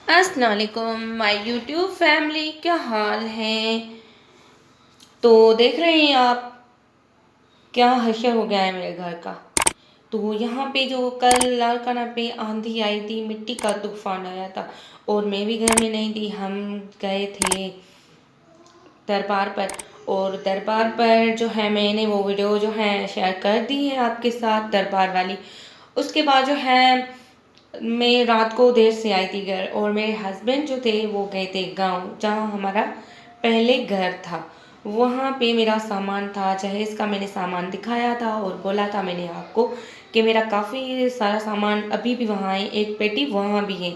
अस्सलाम वालेकुम my YouTube family, क्या हाल है। तो देख रहे हैं आप क्या हशर हो गया है मेरे घर का। तो यहाँ पे जो कल लारकाना पे आंधी आई थी, मिट्टी का तूफान आया था और मैं भी घर में नहीं थी। हम गए थे दरबार पर और दरबार पर जो है मैंने वो वीडियो जो है शेयर कर दी है आपके साथ, दरबार वाली। उसके बाद जो है मैं रात को देर से आई थी घर और मेरे हस्बैंड जो थे वो गए थे गांव, जहां हमारा पहले घर था। वहां पे मेरा सामान था, जहेज का मैंने सामान दिखाया था और बोला था मैंने आपको कि मेरा काफ़ी सारा सामान अभी भी वहाँ है, एक पेटी वहाँ भी है।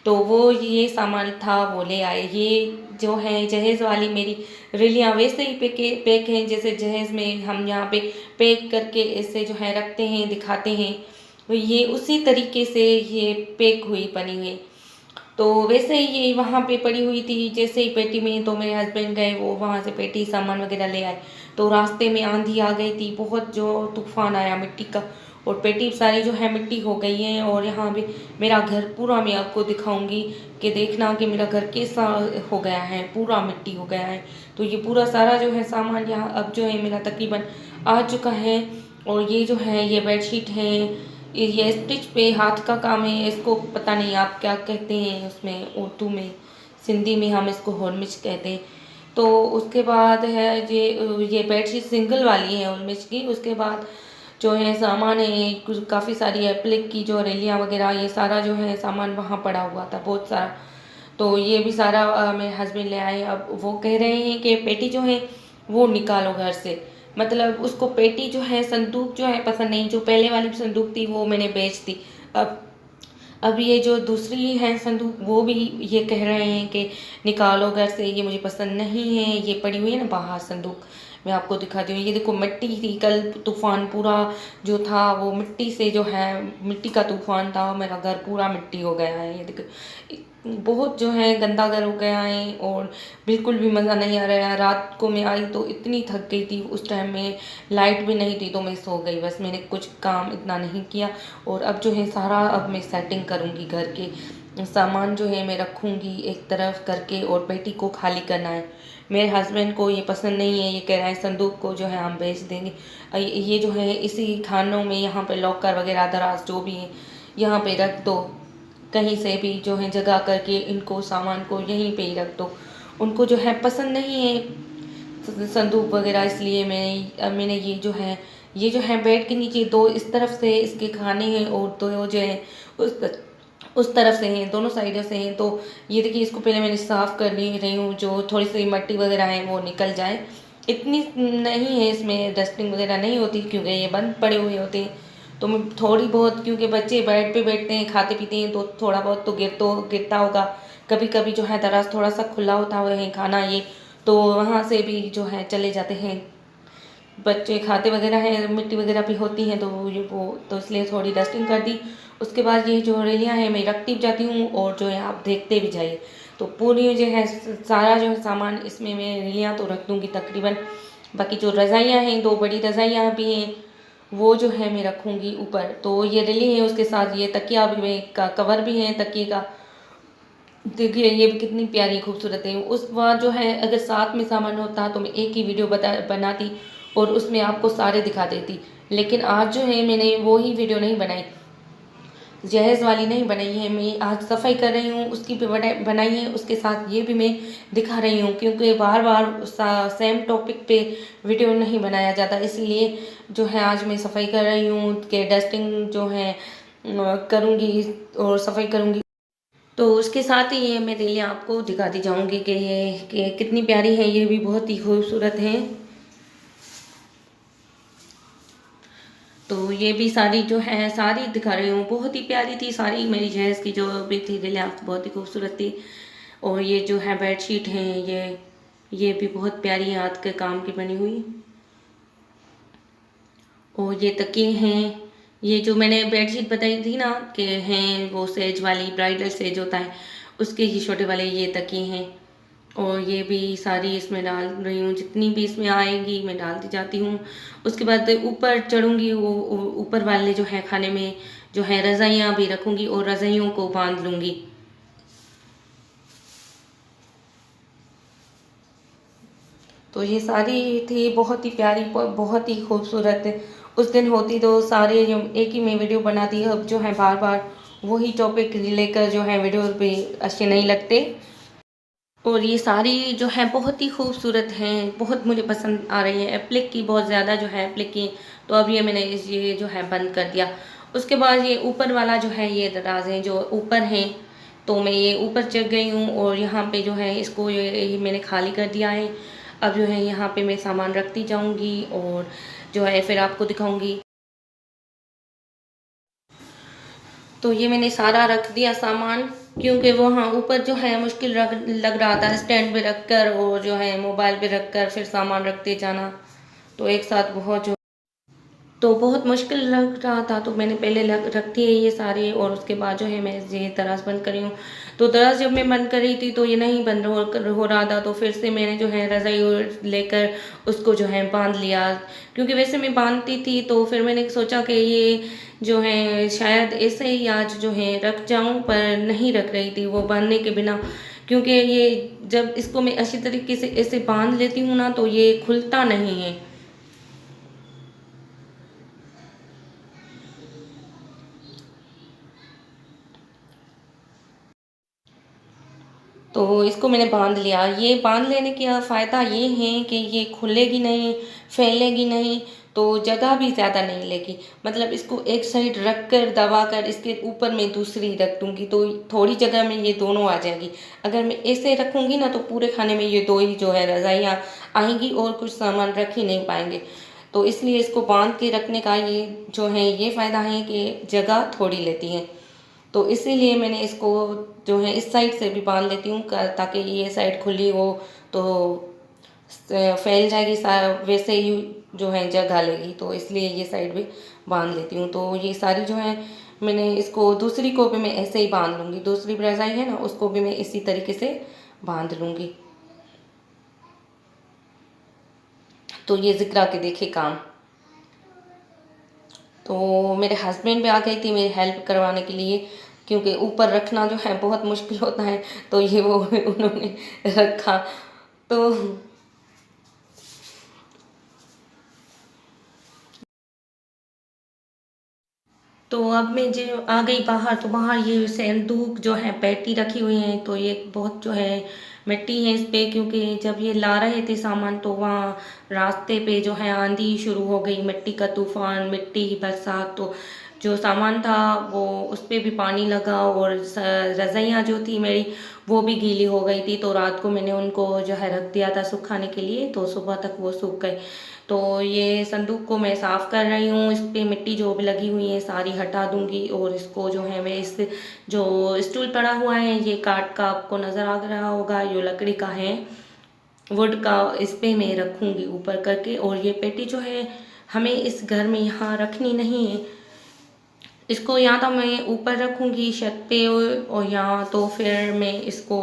तो वो ये सामान था वो ले आए। ये जो है जहेज़ वाली मेरी रेलियाँ वैसे ही पैक हैं जैसे जहेज़ में हम यहाँ पे पैक करके ऐसे जो है रखते हैं, दिखाते हैं। तो ये उसी तरीके से ये पैक हुई बनी हुई। तो वैसे ही ये वहाँ पे पड़ी हुई थी जैसे ही पेटी में। तो मेरे हस्बैंड गए, वो वहाँ से पेटी सामान वगैरह ले आए। तो रास्ते में आंधी आ गई थी, बहुत जो तूफान आया मिट्टी का, और पेटी सारी जो है मिट्टी हो गई है। और यहाँ भी मेरा घर पूरा मैं आपको दिखाऊंगी कि देखना कि मेरा घर कैसा हो गया है, पूरा मिट्टी हो गया है। तो ये पूरा सारा जो है सामान यहाँ अब जो है मेरा तकरीबन आ चुका है। और ये जो है ये बेडशीट है, ये स्टिच पे हाथ का काम है, इसको पता नहीं आप क्या कहते हैं उसमें उर्दू में, सिंधी में हम इसको होलमिच कहते हैं। तो उसके बाद है ये बेडशीट सिंगल वाली है होलमिच की। उसके बाद जो है सामान है कुछ काफ़ी सारी एप्लिक की जो रेलियाँ वगैरह, ये सारा जो है सामान वहाँ पड़ा हुआ था बहुत सारा। तो ये भी सारा मेरे हस्बैंड ले आए। अब वो कह रहे हैं कि पेटी जो है वो निकालो घर से, मतलब उसको पेटी जो है संदूक जो है पसंद नहीं। जो पहले वाली संदूक थी वो मैंने बेच दी। अब अब ये जो दूसरी है संदूक वो भी ये कह रहे हैं कि निकालो घर से, ये मुझे पसंद नहीं है। ये पड़ी हुई है ना बाहर संदूक, मैं आपको दिखाती हूँ। ये देखो मिट्टी थी, कल तूफान पूरा जो था वो मिट्टी से जो है, मिट्टी का तूफान था। मेरा घर पूरा मिट्टी हो गया है, ये देखो बहुत जो है गंदा घर हो गया है और बिल्कुल भी मज़ा नहीं आ रहा है। रात को मैं आई तो इतनी थक गई थी, उस टाइम में लाइट भी नहीं थी तो मैं सो गई बस, मैंने कुछ काम इतना नहीं किया। और अब जो है सारा अब मैं सेटिंग करूँगी, घर के सामान जो है मैं रखूँगी एक तरफ करके और पेटी को खाली करना है। मेरे हस्बैंड को ये पसंद नहीं है, ये कह रहे हैं संदूक को जो है हम बेच देंगे। ये जो है इसी खानों में यहाँ पे लॉकर वगैरह दराज जो भी है यहाँ पे रख दो, कहीं से भी जो है जगह करके इनको सामान को यहीं पे ही रख दो। उनको जो है पसंद नहीं है संदूक वगैरह, इसलिए मैंने ये जो है बेड के नीचे दो इस तरफ से इसके खाने हैं और दो जो है उस उस तरफ से हैं, दोनों साइडों से हैं। तो ये देखिए इसको पहले मैंने साफ़ कर ली रही हूँ, जो थोड़ी सी मट्टी वगैरह है वो निकल जाए। इतनी नहीं है इसमें, डस्टिंग वगैरह नहीं होती क्योंकि ये बंद पड़े हुए होते हैं। तो मैं थोड़ी बहुत, क्योंकि बच्चे बेड पे बैठते हैं खाते पीते हैं तो थोड़ा बहुत तो गिरता होगा। कभी कभी जो है दराज थोड़ा सा खुला होता हुआ है खाना ये, तो वहाँ से भी जो है चले जाते हैं बच्चे, खाते वगैरह हैं, मिट्टी वगैरह भी होती हैं। तो ये वो तो इसलिए थोड़ी डस्टिंग कर दी। उसके बाद ये जो रेलियाँ हैं मैं रखती भी जाती हूँ और जो है आप देखते भी जाइए। तो पूरी जो है सारा जो है सामान इसमें मैं रेलियाँ तो रख दूँगी तकरीबन। बाकी जो रज़ाइयाँ हैं, दो बड़ी रज़ाइयाँ भी हैं, वो जो है मैं रखूँगी ऊपर। तो ये रेली है, उसके साथ ये तकिया भी है, का कवर भी है तकिए का। देखिए ये भी कितनी प्यारी खूबसूरत है। उस बार जो है अगर साथ में सामान होता तो मैं एक ही वीडियो बनाती और उसमें आपको सारे दिखा देती। लेकिन आज जो है मैंने वो ही वीडियो नहीं बनाई, जहेज़ वाली नहीं बनाई है। मैं आज सफाई कर रही हूँ उसकी भी बनाई है, उसके साथ ये भी मैं दिखा रही हूँ क्योंकि बार बार सेम टॉपिक पे वीडियो नहीं बनाया जाता। इसलिए जो है आज मैं सफाई कर रही हूँ कि डस्टिंग जो है करूँगी और सफाई करूँगी। तो उसके साथ ही ये मैं रीलें आपको दिखाती जाऊंगी कि ये कि कितनी प्यारी है, ये भी बहुत ही खूबसूरत हैं। तो ये भी सारी जो है सारी दिखा रही हूँ, बहुत ही प्यारी थी सारी मेरी जहेज़ की जो भी थी रीलें, आपको बहुत ही खूबसूरत थी। और ये जो है बेडशीट हैं, ये भी बहुत प्यारी है, हाथ के काम की बनी हुई। और ये तकिए हैं, ये जो मैंने बेडशीट बताई थी ना कि हैं वो सेज वाली, ब्राइडल सेज होता है उसके ही छोटे वाले ये तकिए हैं। और ये भी सारी इसमें डाल रही हूँ, जितनी भी इसमें आएगी मैं डालती जाती हूँ। उसके बाद ऊपर चढ़ूँगी, वो ऊपर वाले जो है खाने में जो है रज़ाइयाँ भी रखूँगी और रज़ाइयों को बांध लूँगी। तो ये साड़ी थी बहुत ही प्यारी, बहुत ही खूबसूरत। उस दिन होती तो सारे जो एक ही में वीडियो बनाती, अब जो है बार बार वही टॉपिक लेकर जो है वीडियो भी अच्छे नहीं लगते। और ये साड़ी जो है बहुत ही खूबसूरत हैं, बहुत मुझे पसंद आ रही है। एप्लिक की बहुत ज़्यादा जो है एप्लिक की, तो अब ये मैंने ये जो है बंद कर दिया। उसके बाद ये ऊपर वाला जो है ये दराज़ें जो ऊपर हैं, तो मैं ये ऊपर चढ़ गई हूँ और यहाँ पे जो है इसको ये मैंने खाली कर दिया है। अब जो है यहाँ पे मैं सामान रखती जाऊँगी और जो है फिर आपको दिखाऊँगी। तो ये मैंने सारा रख दिया सामान, क्योंकि वहाँ ऊपर जो है मुश्किल लग रहा था स्टैंड पे रख कर और जो है मोबाइल पे रख कर फिर सामान रखते जाना, तो एक साथ बहुत जो तो बहुत मुश्किल लग रहा था। तो मैंने पहले रख दिए ये सारे और उसके बाद जो है मैं ये दराज बंद करी हूँ। तो दराज जब मैं बंद करी थी तो ये नहीं बंद हो रहा था, तो फिर से मैंने जो है रज़ाई लेकर उसको जो है बांध लिया, क्योंकि वैसे मैं बांधती थी तो फिर मैंने सोचा कि ये जो है शायद ऐसे ही आज जो है रख जाऊँ, पर नहीं रख रही थी वो बांधने के बिना, क्योंकि ये जब इसको मैं अच्छी तरीके से ऐसे बांध लेती हूँ ना तो ये खुलता नहीं है। तो इसको मैंने बांध लिया। ये बांध लेने का फ़ायदा ये है कि ये खुलेगी नहीं, फैलेगी नहीं, तो जगह भी ज़्यादा नहीं लेगी। मतलब इसको एक साइड रख कर दबा कर इसके ऊपर मैं दूसरी रख दूँगी तो थोड़ी जगह में ये दोनों आ जाएगी। अगर मैं ऐसे रखूँगी ना तो पूरे खाने में ये दो ही जो है रज़ाइयाँ आएंगी और कुछ सामान रख ही नहीं पाएंगे। तो इसलिए इसको बांध के रखने का ये जो है ये फ़ायदा है कि जगह थोड़ी लेती है। तो इसीलिए मैंने इसको जो है इस साइड से भी बांध लेती हूँ ताकि ये साइड खुली हो तो फैल जाएगी वैसे ही जो है जगह लेगी, तो इसलिए ये साइड भी बांध लेती हूँ। तो ये सारी जो है मैंने इसको दूसरी को भी मैं ऐसे ही बांध लूँगी, दूसरी रज़ाई है ना उसको भी मैं इसी तरीके से बांध लूँगी। तो ये ज़िक्रा के देखे काम। तो मेरे हस्बैंड भी आ गई थी मेरी हेल्प करवाने के लिए, क्योंकि ऊपर रखना जो है बहुत मुश्किल होता है, तो ये वो उन्होंने रखा। तो तो अब मैं जो आ गई बाहर, तो बाहर ये संदूक जो है पेटी रखी हुई है, तो ये बहुत जो है मिट्टी है इस पे, क्योंकि जब ये ला रहे थे सामान तो वहाँ रास्ते पे जो है आंधी शुरू हो गई, मिट्टी का तूफान, मिट्टी की बरसात, तो जो सामान था वो उस पे भी पानी लगा और रज़ाइयाँ जो थी मेरी वो भी गीली हो गई थी। तो रात को मैंने उनको जो है रख दिया था सुखाने के लिए, तो सुबह तक वो सूख गए। तो ये संदूक को मैं साफ़ कर रही हूँ, इस पे मिट्टी जो भी लगी हुई है सारी हटा दूँगी और इसको जो है मैं इस जो स्टूल पड़ा हुआ है ये काठ का, आपको नज़र आ रहा होगा, ये लकड़ी का है, वुड का, इस पे मैं रखूँगी ऊपर करके। और ये पेटी जो है हमें इस घर में यहाँ रखनी नहीं है, इसको या तो मैं ऊपर रखूँगी छत पे और या तो फिर मैं इसको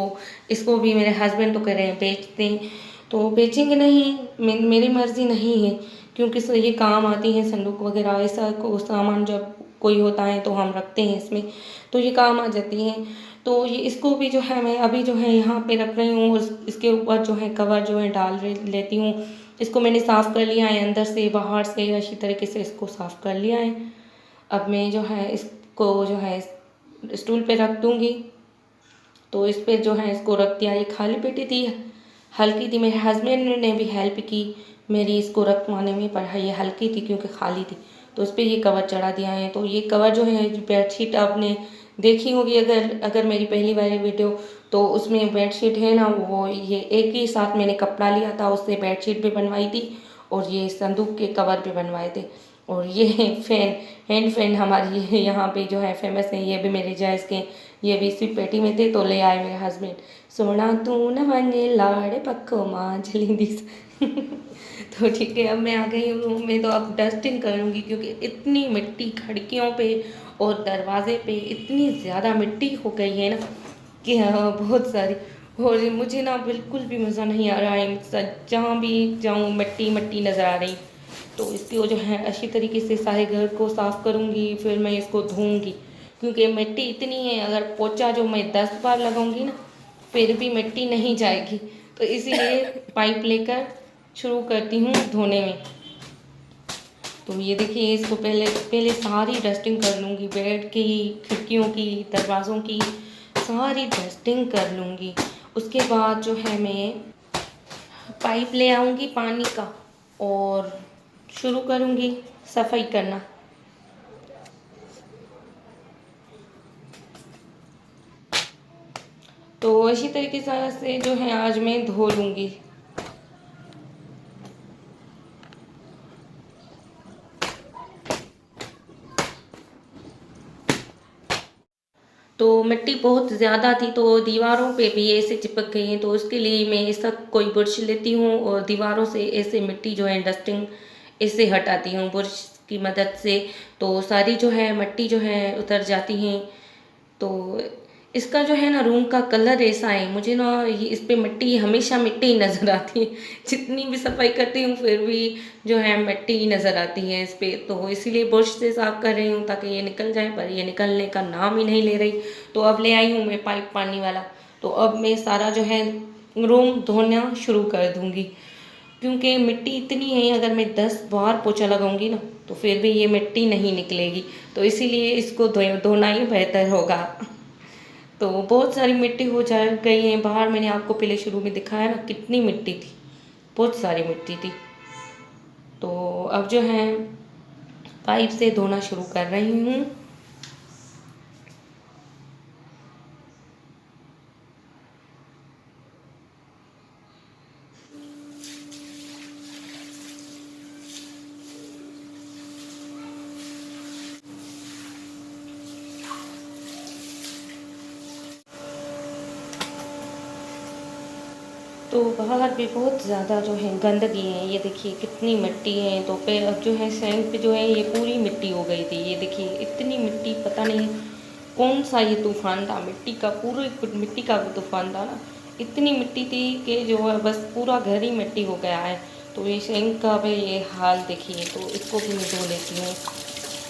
इसको भी मेरे हस्बैंड तो कह रहे हैं बेच दें, तो बेचेंगे नहीं, मेरी मर्ज़ी नहीं है, क्योंकि ये काम आती है संदूक वगैरह, ऐसा को सामान जब कोई होता है तो हम रखते हैं इसमें, तो ये काम आ जाती हैं। तो ये इसको भी जो है मैं अभी जो है यहाँ पे रख रही हूँ और इसके ऊपर जो है कवर जो है डाल लेती हूँ। इसको मैंने साफ़ कर लिया है अंदर से बाहर से, अच्छी तरीके से इसको साफ़ कर लिया है। अब मैं जो है इसको जो है स्टूल पे रख दूँगी। तो इस पे जो है इसको रख दिया, ये खाली पेटी थी, हल्की थी, मेरे हस्बैंड ने भी हेल्प की मेरी इसको रखवाने में, पर ये हल्की थी क्योंकि खाली थी, तो उस पर ये कवर चढ़ा दिया है। तो ये कवर जो है बेडशीट आपने देखी होगी अगर मेरी पहली वाली वीडियो, तो उसमें बेडशीट है ना वो ये एक ही साथ मैंने कपड़ा लिया था उससे बेडशीट भी बनवाई थी और ये संदूक के कवर भी बनवाए थे। और ये फैन हैंड फैन हमारी यहाँ पे जो है फेमस है, ये भी मेरे जायज़ के, ये भी इसी पेटी में थे तो ले आए मेरे हस्बैंड। सोना तू न माने लाड़े पक्को माँ जलिंदी तो ठीक है, अब मैं आ गई हूँ रूम में, तो अब डस्टिंग करूँगी क्योंकि इतनी मिट्टी खिड़कियों पे और दरवाजे पे इतनी ज़्यादा मिट्टी हो गई है ना कि हाँ बहुत सारी, और मुझे ना बिल्कुल भी मज़ा नहीं आ रहा है, जहाँ भी जाऊँ मिट्टी मिट्टी नज़र आ रही। तो इसको जो है अच्छी तरीके से सारे घर को साफ़ करूँगी, फिर मैं इसको धोऊँगी, क्योंकि मिट्टी इतनी है अगर पोछा जो मैं 10 बार लगाऊँगी ना फिर भी मिट्टी नहीं जाएगी। तो इसीलिए पाइप लेकर शुरू करती हूँ धोने में। तो ये देखिए, इसको पहले पहले सारी डस्टिंग कर लूँगी, बेड की, खिड़कियों की, दरवाज़ों की सारी डस्टिंग कर लूँगी। उसके बाद जो है मैं पाइप ले आऊँगी पानी का और शुरू करूँगी सफाई करना। तो इसी तरीके से जो है आज मैं धो लूँगी। तो मिट्टी बहुत ज़्यादा थी तो दीवारों पे भी ऐसे चिपक गई हैं, तो उसके लिए मैं ऐसा कोई ब्रश लेती हूँ और दीवारों से ऐसे मिट्टी जो है डस्टिंग ऐसे हटाती हूँ ब्रश की मदद से। तो सारी जो है मिट्टी जो है उतर जाती हैं। तो इसका जो है ना रूम का कलर ऐसा है, मुझे ना ये इस पे मिट्टी हमेशा मिट्टी ही नज़र आती है। जितनी भी सफाई करती हूँ फिर भी जो है मिट्टी ही नज़र आती है इस पे। तो इसीलिए ब्रश से साफ कर रही हूँ ताकि ये निकल जाए, पर ये निकलने का नाम ही नहीं ले रही। तो अब ले आई हूँ मैं पाइप पानी वाला। तो अब मैं सारा जो है रूम धोना शुरू कर दूँगी, क्योंकि मिट्टी इतनी है, अगर मैं 10 बार पोछा लगाऊंगी ना तो फिर भी ये मिट्टी नहीं निकलेगी। तो इसीलिए इसको धोना ही बेहतर होगा। तो बहुत सारी मिट्टी हो जा गई है बाहर। मैंने आपको पहले शुरू में दिखाया ना कितनी मिट्टी थी, बहुत सारी मिट्टी थी। तो अब जो है पाइप से धोना शुरू कर रही हूँ। तो बाहर भी बहुत ज़्यादा जो है गंदगी है, ये देखिए कितनी मिट्टी है। तो पे अब जो है सैंक पे जो है ये पूरी मिट्टी हो गई थी। ये देखिए इतनी मिट्टी, पता नहीं कौन सा ये तूफान था मिट्टी का, पूरे मिट्टी का तूफान था ना। इतनी मिट्टी थी कि जो है बस पूरा घर ही मिट्टी हो गया है। तो ये सैंक का भी ये हाल देखिए। तो इसको भी मैं धो लेती हूँ।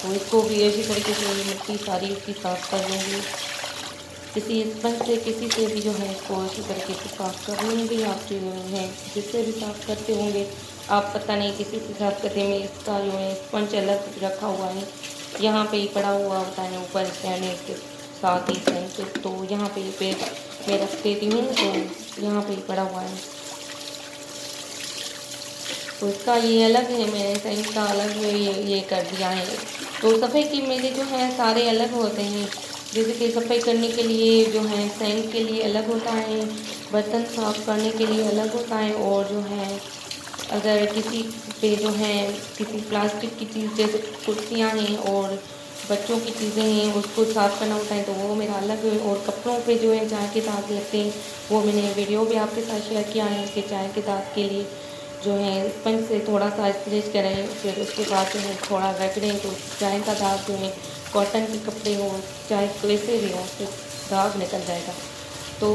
तो इसको भी इसी तरीके से ये मिट्टी सारी इसकी साफ़ कर लूँगी। किसी स्पंज से किसी से भी जो है इसको इसी तरीके से साफ़ कर लूँगी। आप जो है जिससे भी साफ़ करते होंगे, आप पता नहीं किसी से साफ़ करते में इसका जो है स्पंज अलग रखा हुआ है, यहाँ पे ही पड़ा हुआ होता है ऊपर स्टैंड के साथ ही सेंस। तो यहाँ पे मैं रख देती हूँ, तो यहाँ पे ही पड़ा हुआ है। तो इसका ये अलग है, मैंने सेंस का अलग ये कर दिया है। तो सफ़ाई की मेरे जो है सारे अलग होते हैं। जैसे कि सफाई करने के लिए जो है सैंक के लिए अलग होता है, बर्तन साफ़ करने के लिए अलग होता है, और जो है अगर किसी पे जो है किसी प्लास्टिक की चीज़ जैसे कुर्सियाँ हैं और बच्चों की चीज़ें हैं उसको साफ़ करना होता है, तो वो मेरा अलग है। और कपड़ों पे जो है चाय के दाग लगते हैं, वो मैंने वीडियो भी आपके साथ शेयर किया है कि चाय के दाग के लिए जो है स्पंज से थोड़ा सा स्ट्रेच करें, फिर उसके बाद जो है थोड़ा रगड़ें, तो चाय का दाग जो है कॉटन के कपड़े हो चाहे कैसे भी हो उससे दाग निकल जाएगा। तो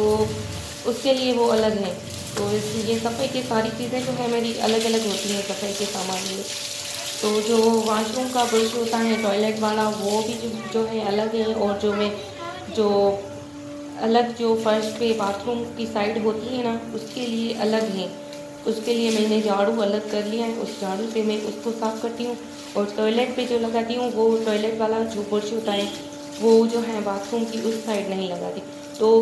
उसके लिए वो अलग है। तो ये सफ़ाई की सारी चीज़ें जो है मेरी अलग अलग होती हैं सफ़ाई के सामान में। तो जो वॉशरूम का ब्रश होता है टॉयलेट वाला, वो भी जो है अलग है। और जो अलग जो फर्श पे बाथरूम की साइड होती है ना, उसके लिए अलग है। उसके लिए मैंने झाड़ू अलग कर लिया है, उस झाड़ू से मैं उसको साफ़ करती हूँ। और टॉयलेट पे जो लगाती हूँ वो टॉयलेट वाला जो ब्रश होता है वो जो है बाथरूम की उस साइड नहीं लगाती। तो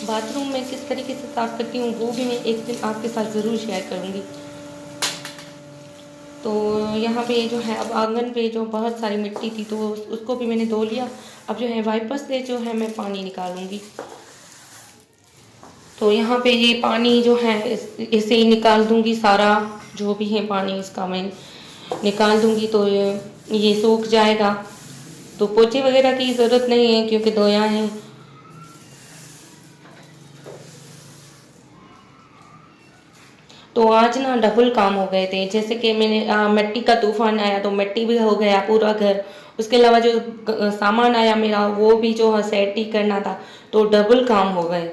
बाथरूम में किस तरीके से साफ़ करती हूँ वो भी मैं एक दिन आपके साथ ज़रूर शेयर करूँगी। तो यहाँ पे जो है अब आंगन पे जो बहुत सारी मिट्टी थी तो उसको भी मैंने धो लिया। अब जो है वाइपर से जो है मैं पानी निकालूंगी। तो यहाँ पे ये पानी जो है इसे ही निकाल दूंगी, सारा जो भी है पानी इसका मैं निकाल दूंगी। तो ये सूख जाएगा। तो पोछे वगैरह की ज़रूरत नहीं है क्योंकि धोया है। तो आज ना डबल काम हो गए थे, जैसे कि मैंने मिट्टी का तूफान आया तो मिट्टी भी हो गया पूरा घर। उसके अलावा जो सामान आया मेरा वो भी जो है सेट ही करना था, तो डबल काम हो गए।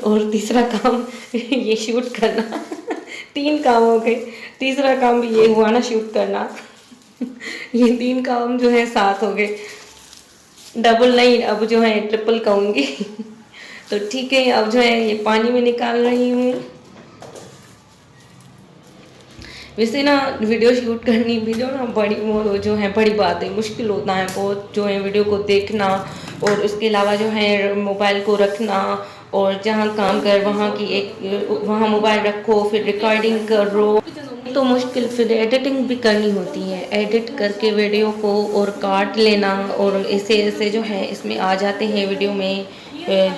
और तीसरा काम ये शूट करना। 3 काम हो गए। तीसरा काम भी ये हुआ ना शूट करना। ये 3 काम जो है साथ हो गए। डबल नहीं, अब जो है ट्रिपल कहूँगी। तो ठीक है, अब जो है ये पानी में निकाल रही हूँ। वैसे ना वीडियो शूट करनी भी जो ना बड़ी वो जो है बड़ी बात है, मुश्किल होता है बहुत जो है वीडियो को देखना, और उसके अलावा जो है मोबाइल को रखना, और जहाँ काम कर वहाँ की एक वहाँ मोबाइल रखो फिर रिकॉर्डिंग करो, तो मुश्किल, फिर एडिटिंग भी करनी होती है, एडिट करके वीडियो को और काट लेना, और ऐसे ऐसे जो है इसमें आ जाते हैं वीडियो में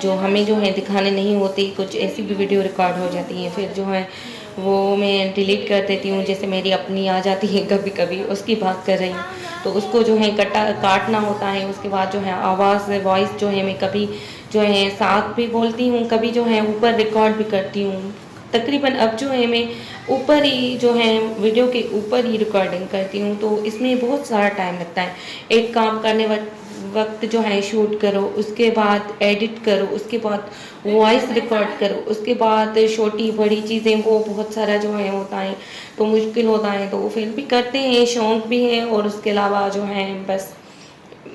जो हमें जो है दिखाने नहीं होती, कुछ ऐसी भी वीडियो रिकॉर्ड हो जाती हैं, फिर जो है वो मैं डिलीट कर देती हूँ। जैसे मेरी अपनी आ जाती है कभी कभी, उसकी बात कर रही हूँ, तो उसको जो है काटना होता है। उसके बाद जो है आवाज़ वॉइस जो है मैं कभी जो है साथ भी बोलती हूँ, कभी जो है ऊपर रिकॉर्ड भी करती हूँ। तकरीबन अब जो है मैं ऊपर ही जो है वीडियो के ऊपर ही रिकॉर्डिंग करती हूँ, तो इसमें बहुत सारा टाइम लगता है। एक काम करने वक्त जो है शूट करो, उसके बाद एडिट करो, उसके बाद वॉइस रिकॉर्ड करो, उसके बाद छोटी बड़ी चीज़ें, वो बहुत सारा जो है होता है, तो मुश्किल होता है। तो फिर भी करते हैं, शौक़ भी है, और उसके अलावा जो है बस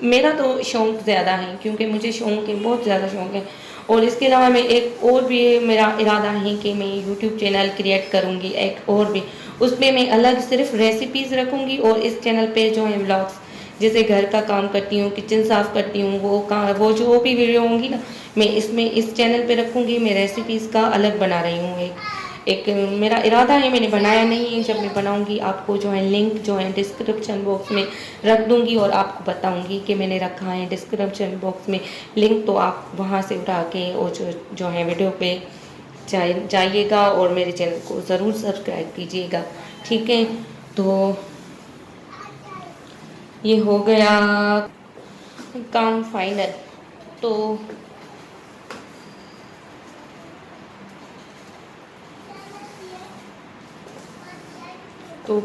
मेरा तो शौक़ ज़्यादा है, क्योंकि मुझे शौक़ है, बहुत ज़्यादा शौक़ है। और इसके अलावा मैं एक और भी मेरा इरादा है कि मैं यूट्यूब चैनल क्रिएट करूँगी एक और भी, उसमें मैं अलग सिर्फ रेसिपीज़ रखूँगी, और इस चैनल पे जो है व्लॉग्स, जैसे घर का काम करती हूँ, किचन साफ़ करती हूँ, वो जो भी वीडियो होंगी ना, मैं इसमें इस चैनल पे रखूँगी। मैं रेसिपीज़ का अलग बना रही हूँ एक मेरा इरादा है, मैंने बनाया नहीं है। जब मैं बनाऊंगी आपको जो है लिंक जो है डिस्क्रिप्शन बॉक्स में रख दूंगी, और आपको बताऊंगी कि मैंने रखा है डिस्क्रिप्शन बॉक्स में लिंक, तो आप वहां से उठा के और जो है वीडियो पे जाइएगा, और मेरे चैनल को ज़रूर सब्सक्राइब कीजिएगा, ठीक है। तो ये हो गया काम फाइनल। तो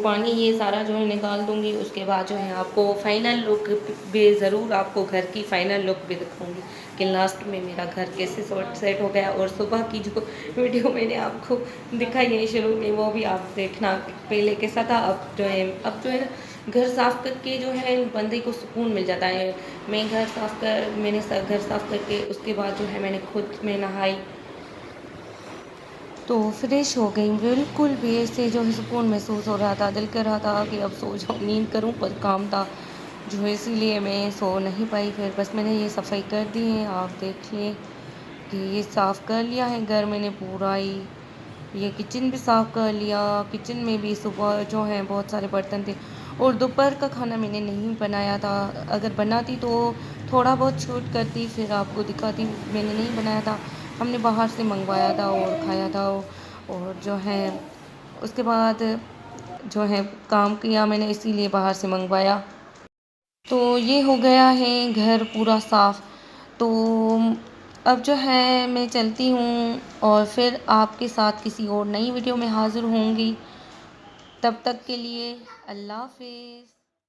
पानी ये सारा जो है निकाल दूंगी। उसके बाद जो है आपको फाइनल लुक भी ज़रूर, आपको घर की फाइनल लुक भी दिखाऊंगी कि लास्ट में मेरा घर कैसे सेट हो गया। और सुबह की जो वीडियो मैंने आपको दिखाई है शुरू में, वो भी आप देखना, पहले कैसा था, अब जो है ना घर साफ़ करके जो है बंदे को सुकून मिल जाता है। मैंने घर साफ़ करके उसके बाद जो है मैंने खुद में नहाई, तो फ्रेश हो गई बिल्कुल भी, ऐसे जो है सुकून महसूस हो रहा था। दिल कर रहा था कि अब सो जाऊँ, नींद करूँ, पर काम था जो है इसीलिए मैं सो नहीं पाई। फिर बस मैंने ये सफाई कर दी है, आप देख लें कि ये साफ़ कर लिया है घर मैंने पूरा ही। ये किचन भी साफ़ कर लिया। किचन में भी सुबह जो है बहुत सारे बर्तन थे, और दोपहर का खाना मैंने नहीं बनाया था। अगर बनाती तो थोड़ा बहुत शूट करती, फिर आपको दिखाती। मैंने नहीं बनाया था, हमने बाहर से मंगवाया था और खाया था। और जो है उसके बाद जो है काम किया मैंने, इसीलिए बाहर से मंगवाया। तो ये हो गया है घर पूरा साफ़। तो अब जो है मैं चलती हूँ, और फिर आपके साथ किसी और नई वीडियो में हाज़िर होंगी। तब तक के लिए अल्लाह हाफ़िज़।